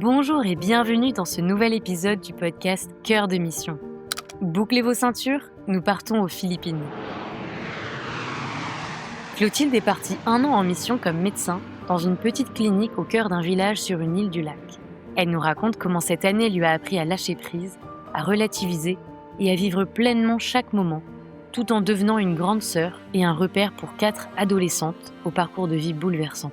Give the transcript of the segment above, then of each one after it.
Bonjour et bienvenue dans ce nouvel épisode du podcast Cœur de mission. Bouclez vos ceintures, nous partons aux Philippines. Clotilde est partie 1 an en mission comme médecin dans une petite clinique au cœur d'un village sur une île du lac. Elle nous raconte comment cette année lui a appris à lâcher prise, à relativiser et à vivre pleinement chaque moment, tout en devenant une grande sœur et un repère pour 4 adolescentes au parcours de vie bouleversant.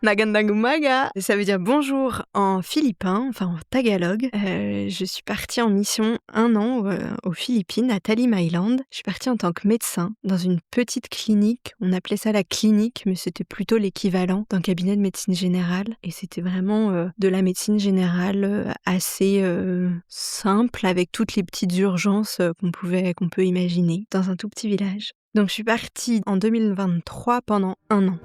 Magandang umaga, ça veut dire bonjour en philippin, enfin en tagalog. Je suis partie en mission 1 an aux Philippines, à Talim Island. Je suis partie en tant que médecin dans une petite clinique. On appelait ça la clinique, mais c'était plutôt l'équivalent d'un cabinet de médecine générale. Et c'était vraiment de la médecine générale assez simple, avec toutes les petites urgences qu'on peut imaginer, dans un tout petit village. Donc je suis partie en 2023 pendant 1 an.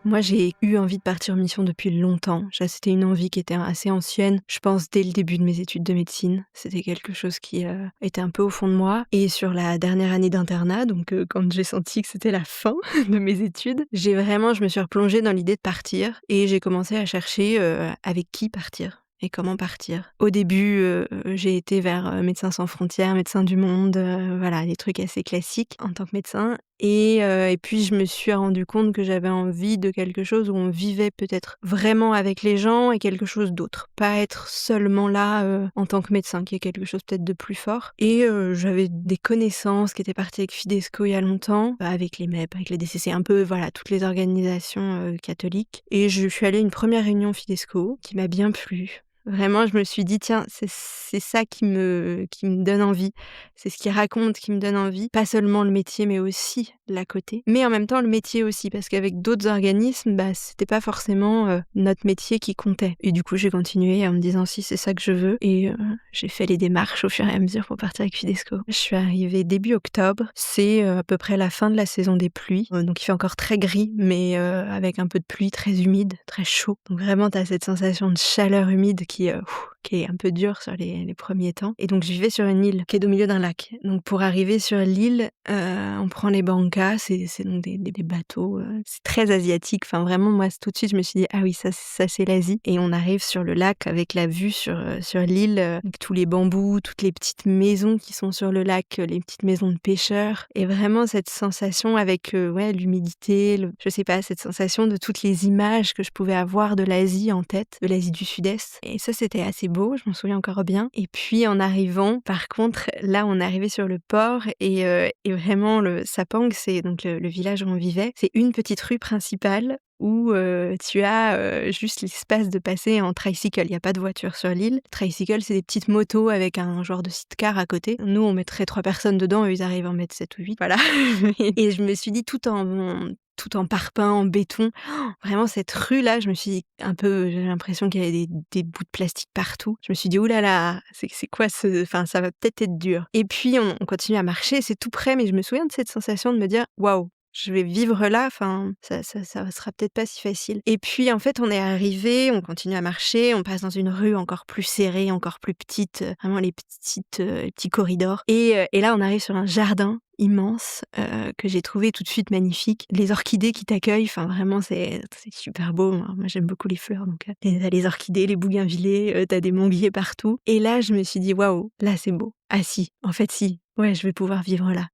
Moi, j'ai eu envie de partir en mission depuis longtemps. C'était une envie qui était assez ancienne, je pense, dès le début de mes études de médecine. C'était quelque chose qui était un peu au fond de moi. Et sur la dernière année d'internat, donc quand j'ai senti que c'était la fin de mes études, je me suis replongée dans l'idée de partir et j'ai commencé à chercher avec qui partir. Et comment partir. Au début, j'ai été vers Médecins sans frontières, Médecins du monde, voilà, des trucs assez classiques en tant que médecin. Et puis je me suis rendu compte que j'avais envie de quelque chose où on vivait peut-être vraiment avec les gens et quelque chose d'autre. Pas être seulement là en tant que médecin, qui est quelque chose peut-être de plus fort. Et j'avais des connaissances qui étaient parties avec Fidesco il y a longtemps, avec les MEP, avec les DCC, un peu, voilà, toutes les organisations catholiques. Et je suis allée à une première réunion Fidesco qui m'a bien plu. Vraiment, je me suis dit: «Tiens, c'est ça qui me donne envie. C'est ce qu'ils racontent qui me donne envie». Pas seulement le métier, mais aussi l'à côté. Mais en même temps, le métier aussi, parce qu'avec d'autres organismes, c'était pas forcément notre métier qui comptait. Et du coup, j'ai continué en me disant: «Si, c'est ça que je veux». Et j'ai fait les démarches au fur et à mesure pour partir avec Fidesco. Je suis arrivée début octobre. C'est à peu près la fin de la saison des pluies. Donc il fait encore très gris, mais avec un peu de pluie, très humide, très chaud. Donc vraiment, t'as cette sensation de chaleur humide qui est un peu dur sur les premiers temps. Et donc je vivais sur une île qui est au milieu d'un lac. Donc pour arriver sur l'île, on prend les bankas, c'est donc des bateaux, c'est très asiatique. Enfin vraiment, moi tout de suite je me suis dit: «Ah oui, ça c'est l'Asie». Et on arrive sur le lac avec la vue sur l'île, avec tous les bambous, toutes les petites maisons qui sont sur le lac, les petites maisons de pêcheurs. Et vraiment cette sensation avec l'humidité, je sais pas, cette sensation de toutes les images que je pouvais avoir de l'Asie en tête, de l'Asie du Sud-Est. Et ça, c'était assez beau, je m'en souviens encore bien. Et puis en arrivant, par contre, là, on est arrivé sur le port et vraiment, le Sapang, c'est donc le village où on vivait, c'est une petite rue principale où tu as juste l'espace de passer en tricycle. Il n'y a pas de voiture sur l'île. Tricycle, c'est des petites motos avec un genre de sidecar à côté. Nous, on mettrait 3 personnes dedans, eux, ils arrivent à en mettre 7 ou 8. Voilà. Et je me suis dit, tout en parpaing, en béton. Vraiment, cette rue-là, je me suis dit j'ai l'impression qu'il y avait des bouts de plastique partout. Je me suis dit: «Ouh là là, c'est quoi enfin, ça va peut-être être dur». Et puis on continue à marcher, c'est tout près, mais je me souviens de cette sensation de me dire: «Waouh, je vais vivre là, enfin, ça sera peut-être pas si facile». Et puis en fait, on est arrivés, on continue à marcher, on passe dans une rue encore plus serrée, encore plus petite, vraiment les petits corridors. Et là, on arrive sur un jardin immense que j'ai trouvé tout de suite magnifique. Les orchidées qui t'accueillent, enfin vraiment c'est super beau. Moi j'aime beaucoup les fleurs, donc t'as les orchidées, les bougainvillées, t'as des manguiers partout. Et là je me suis dit: «Waouh, là c'est beau. Ah si, en fait si, ouais, je vais pouvoir vivre là.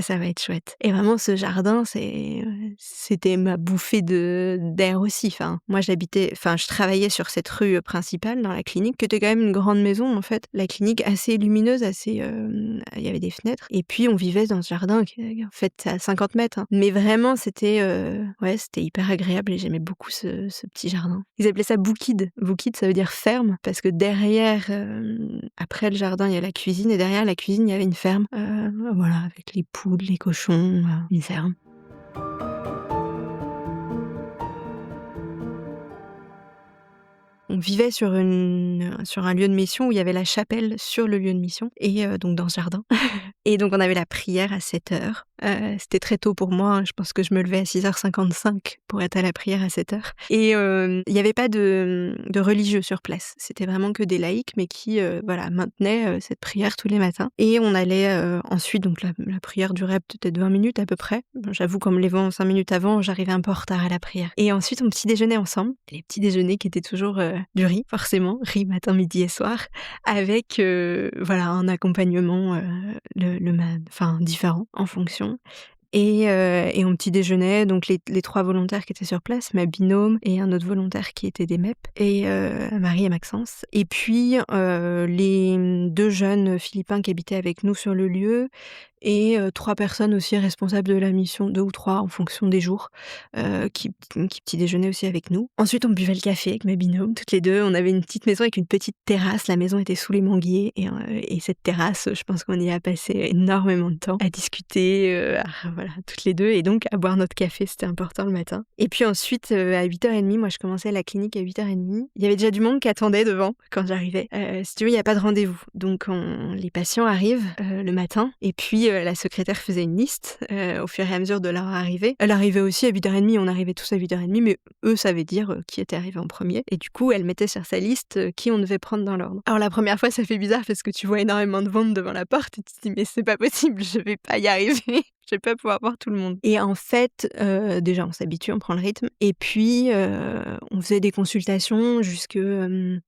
Ça va être chouette». Et vraiment ce jardin, c'était ma bouffée d'air aussi. Enfin, moi je travaillais sur cette rue principale dans la clinique, qui était quand même une grande maison en fait. La clinique assez lumineuse, il y avait des fenêtres. Et puis on vivait dans ce jardin qui en fait à 50 mètres. Hein. Mais vraiment c'était hyper agréable et j'aimais beaucoup ce petit jardin. Ils appelaient ça bukid. Bukid, ça veut dire ferme, parce que derrière, après le jardin, il y a la cuisine, et derrière la cuisine, il y avait une ferme. Voilà, avec les poules, les cochons, une ferme. On vivait sur un lieu de mission où il y avait la chapelle sur le lieu de mission et donc dans ce jardin. Et donc on avait la prière à 7h. C'était très tôt pour moi, hein. Je pense que je me levais à 6h55 pour être à la prière à 7h et il y avait pas de religieux sur place. C'était vraiment que des laïcs, mais qui, voilà, maintenaient, cette prière tous les matins et on allait, ensuite donc la prière durait peut-être 20 minutes à peu près. Bon, j'avoue qu'en me levant 5 minutes avant, j'arrivais un peu en retard à la prière et ensuite on petit déjeunait ensemble. Les petits déjeuners qui étaient toujours, du riz forcément, riz matin, midi et soir avec, voilà, un accompagnement, enfin différent en fonction et on petit déjeunait donc les 3 volontaires qui étaient sur place, ma binôme et un autre volontaire qui était des MEP et Marie et Maxence et puis, les 2 jeunes Philippins qui habitaient avec nous sur le lieu et 3 personnes aussi responsables de la mission, 2 ou 3 en fonction des jours, qui petit déjeunaient aussi avec nous. Ensuite, on buvait le café avec mes binômes, toutes les 2. On avait une petite maison avec une petite terrasse. La maison était sous les manguiers et cette terrasse, je pense qu'on y a passé énormément de temps à discuter, voilà, toutes les 2 et donc à boire notre café, c'était important le matin. Et puis ensuite, à 8h30, moi je commençais la clinique à 8h30. Il y avait déjà du monde qui attendait devant quand j'arrivais. Si tu veux, il y a pas de rendez-vous. Donc les patients arrivent, le matin et puis, la secrétaire faisait une liste, au fur et à mesure de leur arrivée. Elle arrivait aussi à 8h30, on arrivait tous à 8h30, mais eux savaient dire, qui était arrivé en premier et du coup, elle mettait sur sa liste, qui on devait prendre dans l'ordre. Alors la première fois, ça fait bizarre parce que tu vois énormément de monde devant la porte et tu te dis: «Mais c'est pas possible, je vais pas y arriver, je vais pas pouvoir voir tout le monde» et en fait, déjà on s'habitue, on prend le rythme et puis, on faisait des consultations jusque,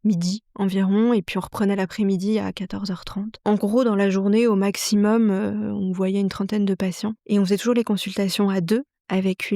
midi environ et puis on reprenait l'après-midi à 14h30. En gros, dans la journée, au maximum, on voyait une trentaine de patients et on faisait toujours les consultations à 2 avec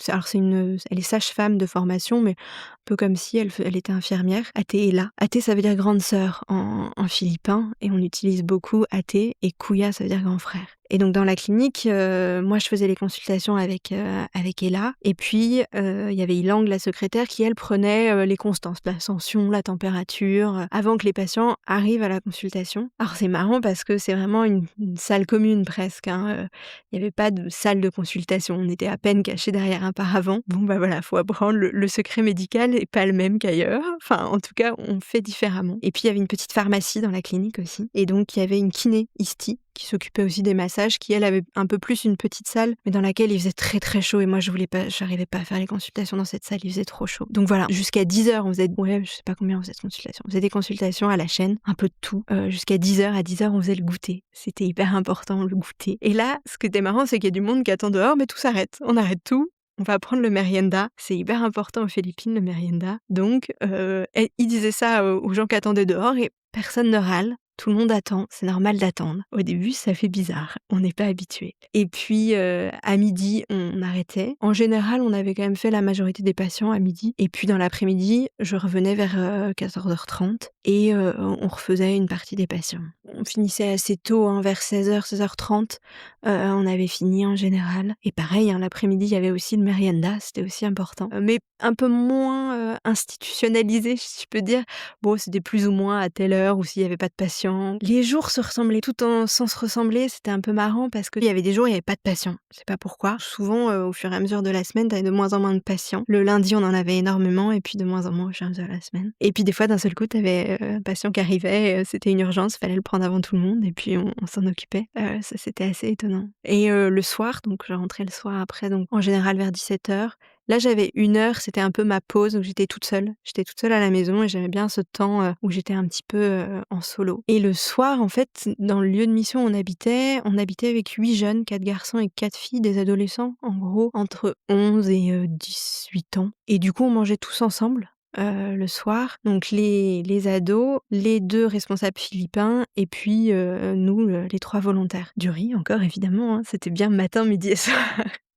alors elle est sage-femme de formation, mais un peu comme si elle était infirmière. Até Até, ça veut dire grande sœur en philippin et on utilise beaucoup Até et Kuya, ça veut dire grand frère. Et donc dans la clinique, moi je faisais les consultations avec Ella et puis, il y avait Ilang, la secrétaire, qui elle prenait, les constances, la tension, la température, avant que les patients arrivent à la consultation. Alors c'est marrant parce que c'est vraiment une salle commune presque, hein, il y avait pas de salle de consultation, on était à peine cachés derrière un paravent. Bon bah voilà, faut apprendre, le secret médical est pas le même qu'ailleurs. Enfin en tout cas, on fait différemment. Et puis il y avait une petite pharmacie dans la clinique aussi et donc il y avait une kiné, Isti, qui s'occupait aussi des massages, qui elle avait un peu plus une petite salle, mais dans laquelle il faisait très très chaud et moi j'arrivais pas à faire les consultations dans cette salle, il faisait trop chaud. Donc voilà, jusqu'à 10h on faisait, ouais, je sais pas combien on faisait de consultations. On faisait des consultations à la chaîne, un peu de tout, jusqu'à 10h. À 10h on faisait le goûter. C'était hyper important le goûter. Et là, ce qui était marrant, c'est qu'il y a du monde qui attend dehors, mais tout s'arrête. On arrête tout. On va prendre le merienda, c'est hyper important aux Philippines le merienda. Donc il disait ça aux gens qui attendaient dehors et personne ne râle. Tout le monde attend, c'est normal d'attendre. Au début, ça fait bizarre, on n'est pas habitué. Et puis, à midi, on arrêtait. En général, on avait quand même fait la majorité des patients à midi. Et puis, dans l'après-midi, je revenais vers 14h30 et on refaisait une partie des patients. On finissait assez tôt, hein, vers 16h, 16h30. On avait fini en général. Et pareil, hein, l'après-midi, il y avait aussi le merienda, c'était aussi important. Mais un peu moins institutionnalisé, si je peux dire. Bon, c'était plus ou moins à telle heure ou s'il y avait pas de patients. Les jours se ressemblaient tout en sans se ressembler, c'était un peu marrant parce qu'il y avait des jours où il y avait pas de patients. Je sais pas pourquoi. Souvent, au fur et à mesure de la semaine, tu avais de moins en moins de patients. Le lundi, on en avait énormément et puis de moins en moins au fur et à mesure de la semaine. Et puis des fois, d'un seul coup, tu avais un patient qui arrivait, c'était une urgence, fallait le prendre avant tout le monde et puis on s'en occupait. Ça, c'était assez étonnant. Et le soir, donc je rentrais le soir après, donc en général vers 17h. Là, j'avais 1 heure, c'était un peu ma pause où j'étais toute seule. J'étais toute seule à la maison et j'aimais bien ce temps, où j'étais un petit peu, en solo. Et le soir, en fait, dans le lieu de mission où on habitait avec 8 jeunes, 4 garçons et 4 filles, des adolescents, en gros, entre 11 et 18 ans. Et du coup, on mangeait tous ensemble, le soir. Donc les ados, les 2 responsables philippins et puis, nous, les 3 volontaires. Du riz encore évidemment, hein, c'était bien matin, midi et soir.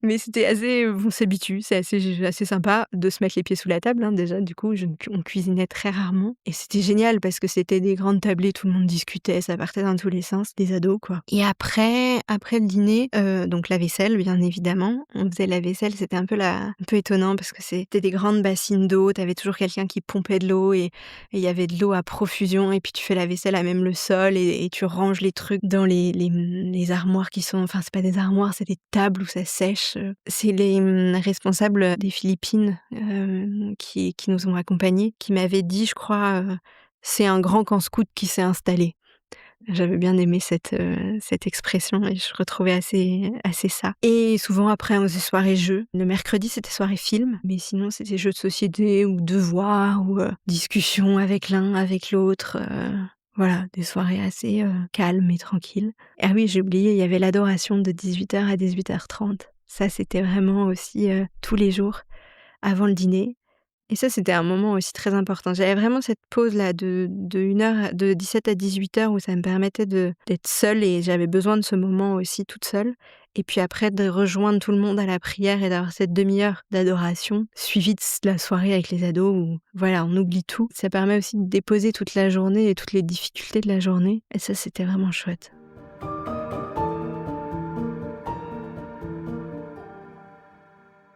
Mais c'était assez, on s'habitue, c'est assez sympa de se mettre les pieds sous la table, hein, déjà du coup on cuisinait très rarement et c'était génial parce que c'était des grandes tablées, tout le monde discutait, ça partait dans tous les sens, des ados quoi. Et après le dîner, donc la vaisselle bien évidemment, on faisait la vaisselle, c'était un peu étonnant parce que c'était des grandes bassines d'eau, tu avais toujours quelqu'un qui pompait de l'eau et il y avait de l'eau à profusion et puis tu fais la vaisselle à même le sol et tu ranges les trucs dans les armoires qui sont, enfin c'est pas des armoires, c'est des tables où ça sèche. C'est les responsables des Philippines, qui nous ont accompagnés, qui m'avaient dit, je crois, c'est un grand camp scout qui s'est installé. J'avais bien aimé cette expression et je retrouvais assez ça. Et souvent après, on faisait soirée jeux. Le mercredi, c'était soirée film, mais sinon, c'était jeux de société ou devoirs ou discussions avec l'un, avec l'autre. Voilà, des soirées assez calmes et tranquilles. Ah oui, j'ai oublié, il y avait l'adoration de 18h à 18h30. Ça, c'était vraiment aussi tous les jours avant le dîner. Et ça, c'était un moment aussi très important. J'avais vraiment cette pause-là de 1 heure, de 17 à 18h où ça me permettait d'être seule et j'avais besoin de ce moment aussi toute seule. Et puis après, de rejoindre tout le monde à la prière et d'avoir cette demi-heure d'adoration, suivie de la soirée avec les ados où, voilà, on oublie tout. Ça permet aussi de déposer toute la journée et toutes les difficultés de la journée. Et ça, c'était vraiment chouette.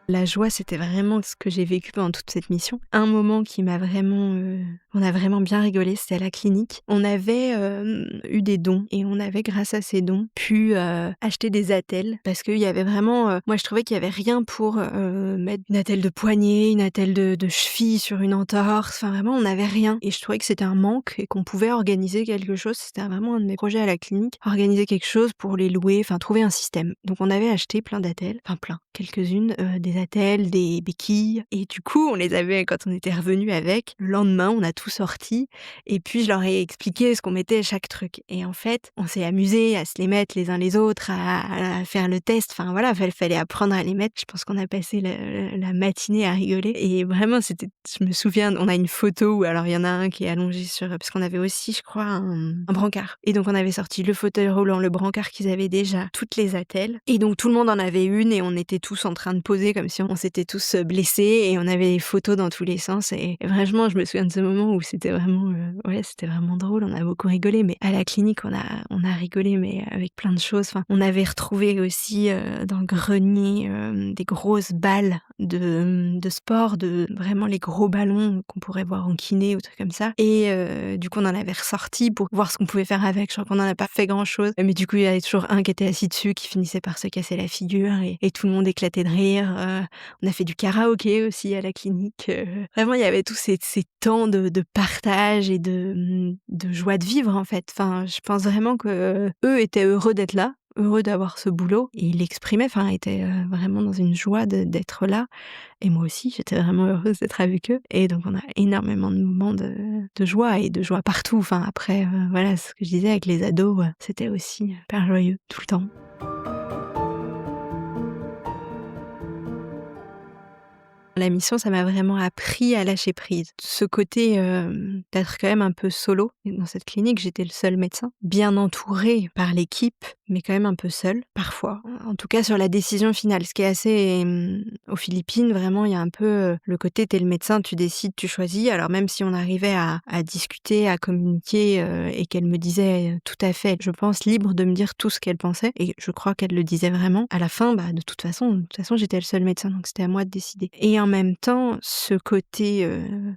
La joie, c'était vraiment ce que j'ai vécu pendant toute cette mission. Un moment qui m'a vraiment, on a vraiment bien rigolé, c'était à la clinique. On avait, eu des dons et on avait, grâce à ces dons, pu, acheter des attelles parce qu'il y avait vraiment, moi je trouvais qu'il y avait rien pour, mettre une attelle de poignet, une attelle de cheville sur une entorse, enfin vraiment on n'avait rien et je trouvais que c'était un manque et qu'on pouvait organiser quelque chose. C'était vraiment un de mes projets à la clinique, organiser quelque chose pour les louer, enfin trouver un système. Donc on avait acheté plein d'attelles, enfin plein, quelques-unes, des attelles, des béquilles et du coup, on les avait quand on était revenus avec. Le lendemain, on a tout sorti et puis je leur ai expliqué ce qu'on mettait à chaque truc et en fait, on s'est amusés à se les mettre les uns les autres, à faire le test. Enfin voilà, fallait apprendre à les mettre. Je pense qu'on a passé la matinée à rigoler et vraiment c'était, je me souviens, on a une photo où alors il y en a un qui est allongé sur, parce qu'on avait aussi, je crois, un brancard et donc on avait sorti le fauteuil roulant, le brancard qu'ils avaient déjà, toutes les attelles et donc tout le monde en avait une et on était tous en train de poser comme si on s'était tous blessés et on avait des photos dans tous les sens et vraiment je me souviens de ce moment où c'était vraiment ouais, c'était vraiment drôle, on a beaucoup rigolé, mais à la clinique on a rigolé mais avec plein de choses. Enfin, on avait retrouvé aussi dans le grenier des grosses balles de sport, de vraiment les gros ballons qu'on pourrait voir en kiné ou trucs comme ça et du coup on en avait ressorti pour voir ce qu'on pouvait faire avec. Je crois qu'on en a pas fait grand chose, mais du coup il y avait toujours un qui était assis dessus qui finissait par se casser la figure et tout le monde éclatait de rire. On a fait du karaoké aussi à la clinique. Vraiment, il y avait tous ces temps de partage et de joie de vivre, en fait. Enfin, je pense vraiment qu'eux étaient heureux d'être là, heureux d'avoir ce boulot et ils l'exprimaient, enfin, étaient, vraiment dans une joie d'être là et moi aussi, j'étais vraiment heureuse d'être avec eux et donc on a énormément de moments de joie et de joie partout. Enfin, après, voilà, ce que je disais avec les ados, c'était aussi hyper joyeux tout le temps. La mission, ça m'a vraiment appris à lâcher prise. Ce côté, d'être quand même un peu solo. Et dans cette clinique, j'étais le seul médecin, bien entourée par l'équipe, mais quand même un peu seule, parfois. En tout cas, sur la décision finale, ce qui est assez, aux Philippines, vraiment, il y a un peu, le côté tu es le médecin, tu décides, tu choisis. Alors même si on arrivait à discuter, à communiquer, et qu'elle me disait, tout à fait, je pense, libre de me dire tout ce qu'elle pensait et je crois qu'elle le disait vraiment. À la fin, bah, de toute façon, j'étais le seul médecin, donc c'était à moi de décider. Et en même temps, ce côté,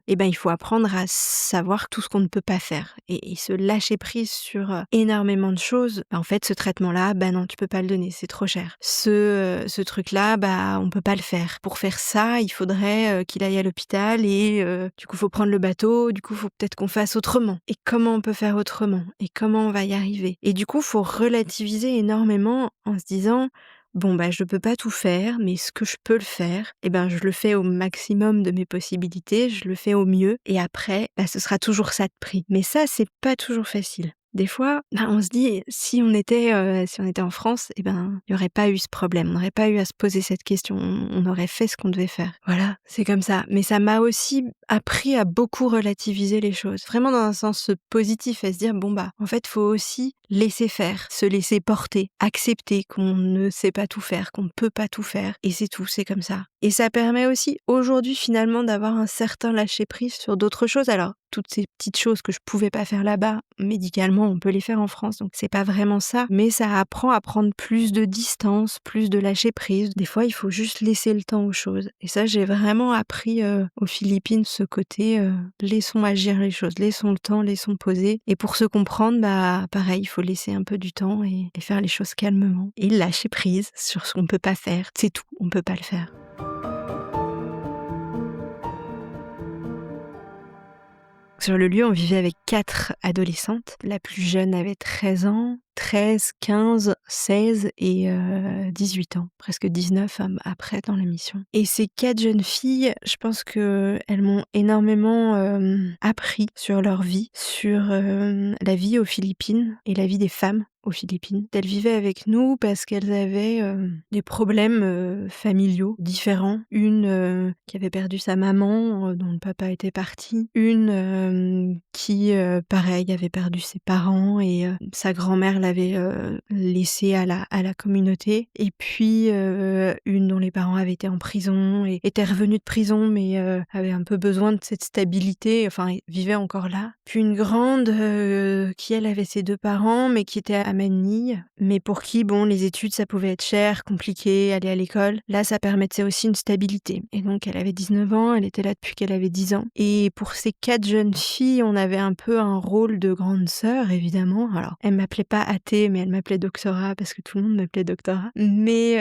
eh ben, il faut apprendre à savoir tout ce qu'on ne peut pas faire et se lâcher prise sur, énormément de choses. En fait, ce traitement-là, bah, non, tu peux pas le donner, c'est trop cher. Ce truc-là, bah, on peut pas le faire. Pour faire ça, il faudrait, qu'il aille à l'hôpital et du coup, faut prendre le bateau, du coup, faut peut-être qu'on fasse autrement. Et comment on peut faire autrement? Et comment on va y arriver? Et du coup, faut relativiser énormément en se disant: bon, bah, je peux pas tout faire, mais ce que je peux le faire, eh ben, je le fais au maximum de mes possibilités, je le fais au mieux et après, bah, ce sera toujours ça de prix. Mais ça, c'est pas toujours facile. Des fois, bah, on se dit si on était en France, eh ben, il y aurait pas eu ce problème, on n'aurait pas eu à se poser cette question, on aurait fait ce qu'on devait faire. Voilà, c'est comme ça. Mais ça m'a aussi appris à beaucoup relativiser les choses, vraiment dans un sens positif, à se dire bon bah, en fait, faut aussi laisser faire, se laisser porter, accepter qu'on ne sait pas tout faire, qu'on ne peut pas tout faire, et c'est tout, c'est comme ça. Et ça permet aussi aujourd'hui finalement d'avoir un certain lâcher prise sur d'autres choses. Alors toutes ces petites choses que je pouvais pas faire là-bas, médicalement, on peut les faire en France, donc c'est pas vraiment ça, mais ça apprend à prendre plus de distance, plus de lâcher prise. Des fois, il faut juste laisser le temps aux choses. Et ça, j'ai vraiment appris aux Philippines ce côté laissons agir les choses, laissons le temps, laissons poser. Et pour se comprendre, bah pareil, il faut laisser un peu du temps et faire les choses calmement. Et lâcher prise sur ce qu'on peut pas faire. C'est tout, on peut pas le faire. Sur le lieu, on vivait avec 4 adolescentes. La plus jeune avait 13 ans, 13, 15, 16 et 18 ans, presque 19 après dans la mission. Et ces 4 jeunes filles, je pense qu'elles m'ont énormément appris sur leur vie, sur la vie aux Philippines et la vie des femmes aux Philippines. Elles vivaient avec nous parce qu'elles avaient des problèmes familiaux différents. Une qui avait perdu sa maman, dont le papa était parti. Une qui, pareil, avait perdu ses parents et sa grand-mère l'avait laissée à la communauté. Et puis une dont les parents avaient été en prison et étaient revenus de prison mais avait un peu besoin de cette stabilité, enfin vivait encore là. Puis une grande qui elle avait ses 2 parents mais qui était à Manille, mais pour qui bon les études ça pouvait être cher, compliqué, aller à l'école. Là ça permettait aussi une stabilité. Et donc elle avait 19 ans, elle était là depuis qu'elle avait 10 ans. Et pour ces 4 jeunes filles, on avait un peu un rôle de grande sœur évidemment. Alors elle m'appelait pas Athée mais elle m'appelait Doctora parce que tout le monde m'appelait Doctora. Mais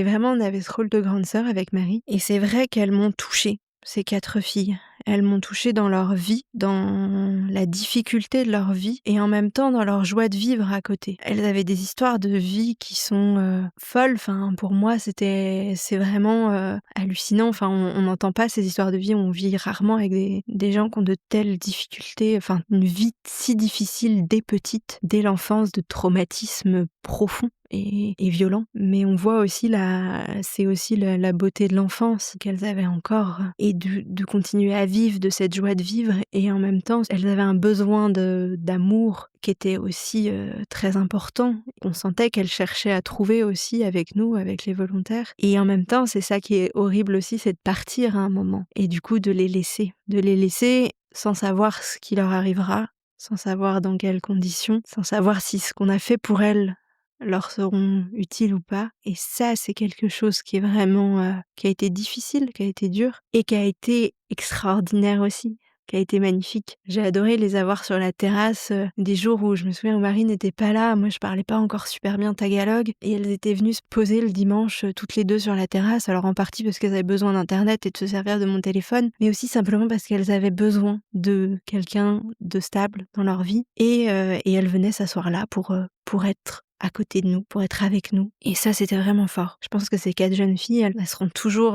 vraiment on avait ce rôle de grande sœur avec Marie. Et c'est vrai qu'elles m'ont touchée, ces 4 filles. Elles m'ont touchée dans leur vie, dans la difficulté de leur vie et en même temps dans leur joie de vivre à côté. Elles avaient des histoires de vie qui sont folles. Enfin, pour moi, c'est vraiment hallucinant. Enfin, on n'entend pas ces histoires de vie. On vit rarement avec des gens qui ont de telles difficultés. Enfin, une vie si difficile dès petite, dès l'enfance, de traumatismes profonds et violents. Mais on voit aussi c'est aussi la beauté de l'enfance qu'elles avaient encore et de continuer à vivre, de cette joie de vivre. Et en même temps, elles avaient un besoin d'amour qui était aussi très important. On sentait qu'elles cherchaient à trouver aussi avec nous, avec les volontaires. Et en même temps, c'est ça qui est horrible aussi, c'est de partir à un moment. Et du coup, de les laisser sans savoir ce qui leur arrivera, sans savoir dans quelles conditions, sans savoir si ce qu'on a fait pour elles leur seront utiles ou pas. Et ça, c'est quelque chose qui est vraiment qui a été difficile, qui a été dur et qui a été extraordinaire aussi, qui a été magnifique. J'ai adoré les avoir sur la terrasse des jours où je me souviens où Marie n'était pas là, moi je parlais pas encore super bien tagalog et elles étaient venues se poser le dimanche toutes les 2 sur la terrasse, alors en partie parce qu'elles avaient besoin d'internet et de se servir de mon téléphone, mais aussi simplement parce qu'elles avaient besoin de quelqu'un de stable dans leur vie et elles venaient s'asseoir là pour être à côté de nous, pour être avec nous. Et ça, c'était vraiment fort. Je pense que ces 4 jeunes filles, elles seront toujours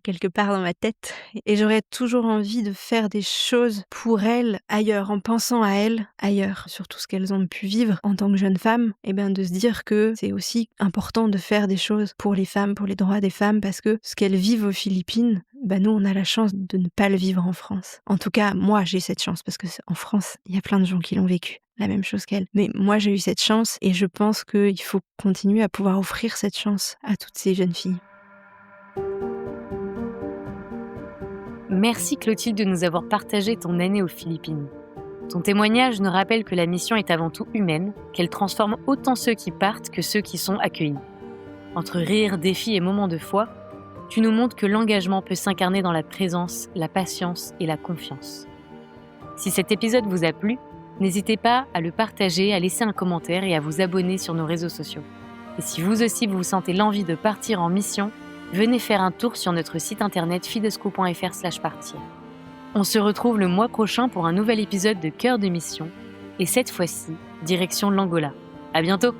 quelque part dans ma tête. Et j'aurais toujours envie de faire des choses pour elles ailleurs, en pensant à elles ailleurs, sur tout ce qu'elles ont pu vivre en tant que jeunes femmes, et bien de se dire que c'est aussi important de faire des choses pour les femmes, pour les droits des femmes, parce que ce qu'elles vivent aux Philippines, nous, on a la chance de ne pas le vivre en France. En tout cas, moi, j'ai cette chance, parce que en France, il y a plein de gens qui l'ont vécu. La même chose qu'elle. Mais moi, j'ai eu cette chance et je pense qu'il faut continuer à pouvoir offrir cette chance à toutes ces jeunes filles. Merci Clotilde de nous avoir partagé ton année aux Philippines. Ton témoignage nous rappelle que la mission est avant tout humaine, qu'elle transforme autant ceux qui partent que ceux qui sont accueillis. Entre rires, défis et moments de foi, tu nous montres que l'engagement peut s'incarner dans la présence, la patience et la confiance. Si cet épisode vous a plu, n'hésitez pas à le partager, à laisser un commentaire et à vous abonner sur nos réseaux sociaux. Et si vous aussi vous sentez l'envie de partir en mission, venez faire un tour sur notre site internet fidesco.fr/partir. On se retrouve le mois prochain pour un nouvel épisode de Cœur de Mission, et cette fois-ci, direction l'Angola. À bientôt!